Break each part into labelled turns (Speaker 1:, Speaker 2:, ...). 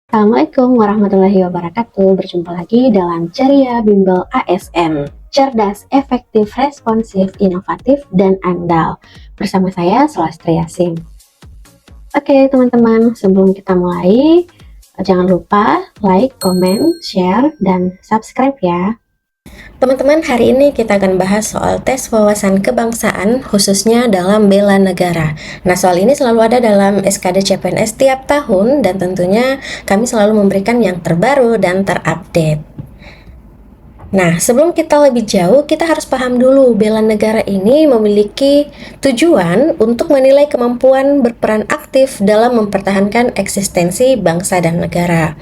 Speaker 1: Assalamualaikum warahmatullahi wabarakatuh. Berjumpa lagi dalam Ceria Bimbel ASN. Cerdas, efektif, responsif, inovatif, dan andal. Bersama saya, Sulastri Yasin. Oke teman-teman, sebelum kita mulai, jangan lupa like, comment, share, dan subscribe ya. Teman-teman, hari ini kita akan bahas soal tes wawasan kebangsaan, khususnya dalam bela negara. Nah, soal ini selalu ada dalam SKD CPNS tiap tahun, dan tentunya kami selalu memberikan yang terbaru dan terupdate. Nah, sebelum kita lebih jauh, kita harus paham dulu bela negara ini memiliki tujuan untuk menilai kemampuan berperan aktif dalam mempertahankan eksistensi bangsa dan negara.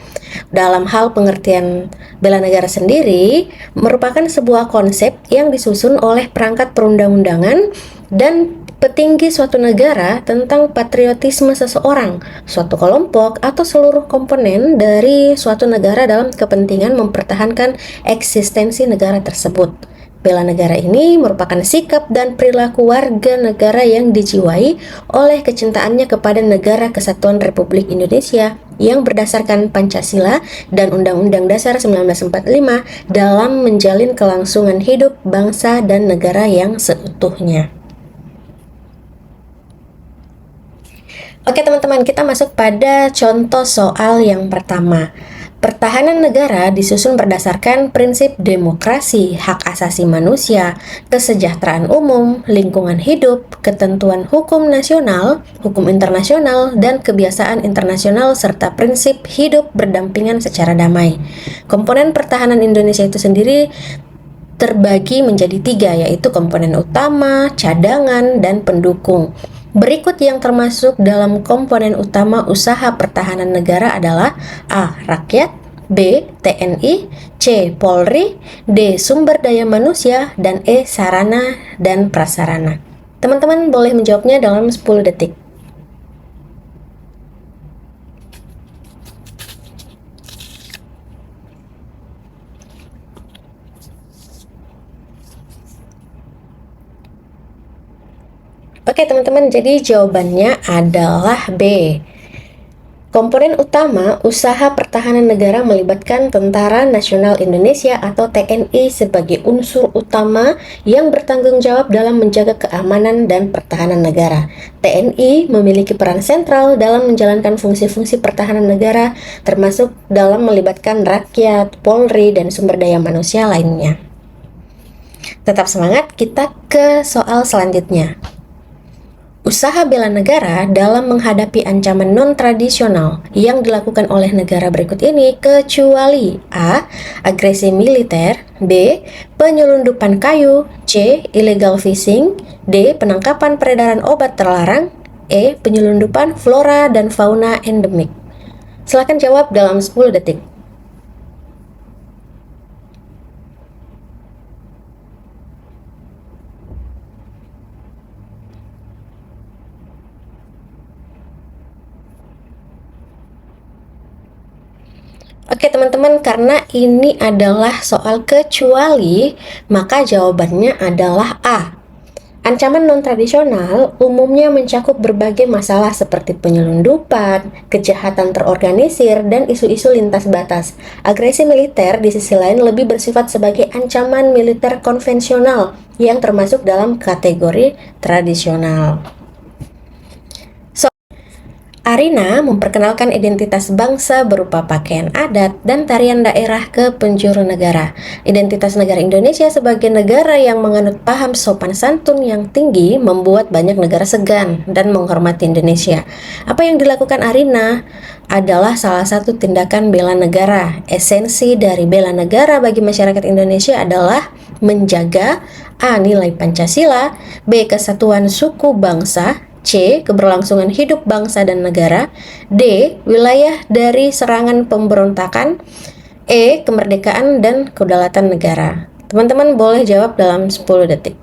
Speaker 1: Dalam hal pengertian bela negara sendiri, merupakan sebuah konsep yang disusun oleh perangkat perundang-undangan dan petinggi suatu negara tentang patriotisme seseorang, suatu kelompok, atau seluruh komponen dari suatu negara dalam kepentingan mempertahankan eksistensi negara tersebut. Bela negara ini merupakan sikap dan perilaku warga negara yang dijiwai oleh kecintaannya kepada Negara Kesatuan Republik Indonesia yang berdasarkan Pancasila dan Undang-Undang Dasar 1945 dalam menjalin kelangsungan hidup bangsa dan negara yang seutuhnya. Oke teman-teman, kita masuk pada contoh soal yang pertama. Pertahanan negara disusun berdasarkan prinsip demokrasi, hak asasi manusia, kesejahteraan umum, lingkungan hidup, ketentuan hukum nasional, hukum internasional, dan kebiasaan internasional serta prinsip hidup berdampingan secara damai. Komponen pertahanan Indonesia itu sendiri terbagi menjadi 3, yaitu komponen utama, cadangan, dan pendukung. Berikut yang termasuk dalam komponen utama usaha pertahanan negara adalah A. Rakyat, B. TNI, C. Polri, D. Sumber daya manusia, dan E. Sarana dan prasarana. Teman-teman boleh menjawabnya dalam 10 detik. Oke teman-teman, jadi jawabannya adalah B. Komponen utama usaha pertahanan negara melibatkan Tentara Nasional Indonesia atau TNI sebagai unsur utama yang bertanggung jawab dalam menjaga keamanan dan pertahanan negara. TNI memiliki peran sentral dalam menjalankan fungsi-fungsi pertahanan negara, termasuk dalam melibatkan rakyat, Polri, dan sumber daya manusia lainnya. Tetap semangat, kita ke soal selanjutnya. Usaha bela negara dalam menghadapi ancaman non-tradisional yang dilakukan oleh negara berikut ini kecuali A. Agresi militer, B. Penyelundupan kayu, C. Illegal fishing, D. Penangkapan peredaran obat terlarang, E. Penyelundupan flora dan fauna endemik. Silakan jawab dalam 10 detik. Oke teman-teman, karena ini adalah soal kecuali, maka jawabannya adalah A. Ancaman non-tradisional umumnya mencakup berbagai masalah seperti penyelundupan, kejahatan terorganisir, dan isu-isu lintas batas. Agresi militer di sisi lain lebih bersifat sebagai ancaman militer konvensional yang termasuk dalam kategori tradisional. Arina memperkenalkan identitas bangsa berupa pakaian adat dan tarian daerah ke penjuru negara. Identitas negara Indonesia sebagai negara yang menganut paham sopan santun yang tinggi membuat banyak negara segan dan menghormati Indonesia. Apa yang dilakukan Arina adalah salah satu tindakan bela negara. Esensi dari bela negara bagi masyarakat Indonesia adalah menjaga A. Nilai Pancasila, B. Kesatuan suku bangsa, C. Keberlangsungan hidup bangsa dan negara, D. Wilayah dari serangan pemberontakan, E. Kemerdekaan dan kedaulatan negara. Teman-teman boleh jawab dalam 10 detik.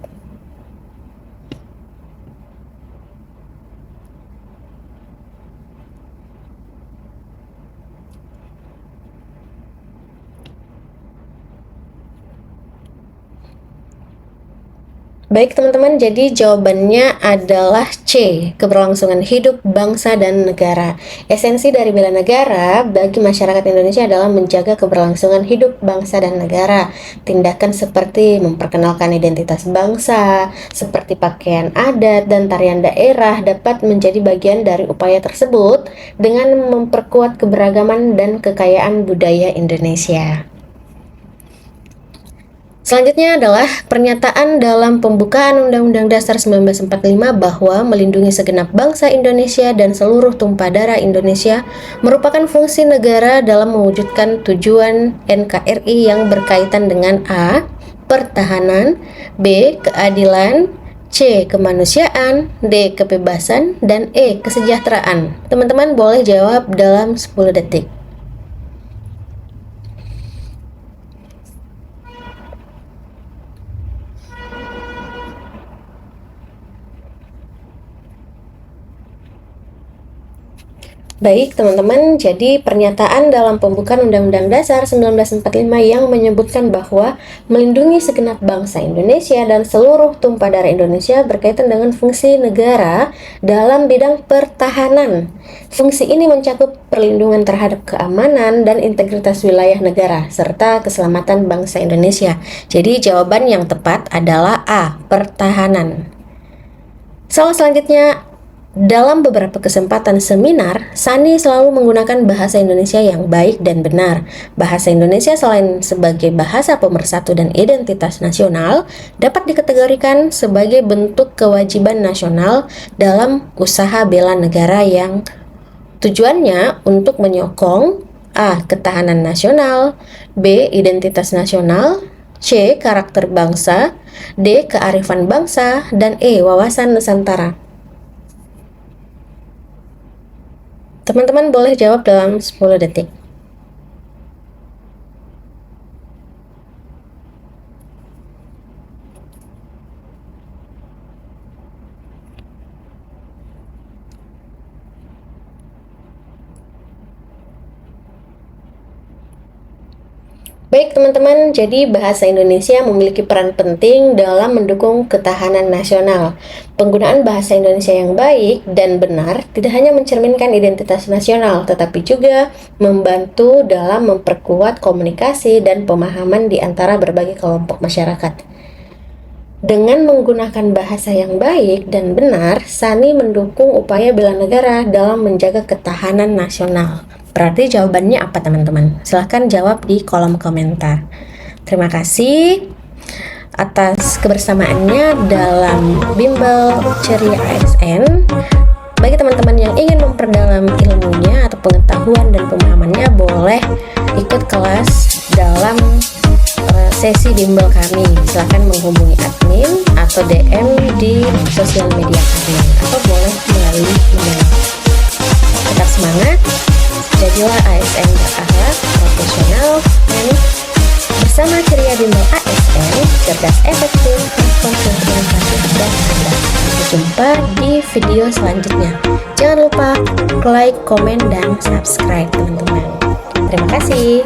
Speaker 1: Baik teman-teman, jadi jawabannya adalah C, keberlangsungan hidup bangsa dan negara. Esensi dari bela negara bagi masyarakat Indonesia adalah menjaga keberlangsungan hidup bangsa dan negara. Tindakan seperti memperkenalkan identitas bangsa, seperti pakaian adat dan tarian daerah dapat menjadi bagian dari upaya tersebut dengan memperkuat keberagaman dan kekayaan budaya Indonesia. Selanjutnya adalah pernyataan dalam pembukaan Undang-Undang Dasar 1945 bahwa melindungi segenap bangsa Indonesia dan seluruh tumpah darah Indonesia merupakan fungsi negara dalam mewujudkan tujuan NKRI yang berkaitan dengan A. Pertahanan, B. Keadilan, C. Kemanusiaan, D. Kebebasan, dan E. Kesejahteraan. Teman-teman boleh jawab dalam 10 detik. Baik teman-teman, jadi pernyataan dalam pembukaan Undang-Undang Dasar 1945 yang menyebutkan bahwa melindungi segenap bangsa Indonesia dan seluruh tumpah darah Indonesia berkaitan dengan fungsi negara dalam bidang pertahanan. Fungsi ini mencakup perlindungan terhadap keamanan dan integritas wilayah negara serta keselamatan bangsa Indonesia. Jadi jawaban yang tepat adalah A, pertahanan. Soal selanjutnya, dalam beberapa kesempatan seminar, Sani selalu menggunakan bahasa Indonesia yang baik dan benar. Bahasa Indonesia selain sebagai bahasa pemersatu dan identitas nasional, dapat dikategorikan sebagai bentuk kewajiban nasional dalam usaha bela negara yang tujuannya untuk menyokong A. Ketahanan nasional, B. Identitas nasional, C. Karakter bangsa, D. Kearifan bangsa, dan E. Wawasan Nusantara. Teman-teman boleh jawab dalam 10 detik. Baik teman-teman, jadi bahasa Indonesia memiliki peran penting dalam mendukung ketahanan nasional. Penggunaan bahasa Indonesia yang baik dan benar tidak hanya mencerminkan identitas nasional, tetapi juga membantu dalam memperkuat komunikasi dan pemahaman di antara berbagai kelompok masyarakat. Dengan menggunakan bahasa yang baik dan benar, Sani mendukung upaya bela negara dalam menjaga ketahanan nasional. Berarti jawabannya apa teman-teman? Silahkan jawab di kolom komentar. Terima kasih atas kebersamaannya dalam Bimbel Ceria ASN. Bagi teman-teman yang ingin memperdalam ilmunya atau pengetahuan dan pemahamannya, boleh ikut kelas dalam sesi bimbel kami. Silahkan menghubungi admin atau DM di sosial media kami, atau boleh melalui email. Tetap semangat, jadilah ASN berakhlak, profesional, dan bersama Ceria Bimbel ASN, cerdas, efektif, responsif, inovatif, dan handal. Sampai jumpa di video selanjutnya. Jangan lupa like, komen, dan subscribe teman-teman. Terima kasih.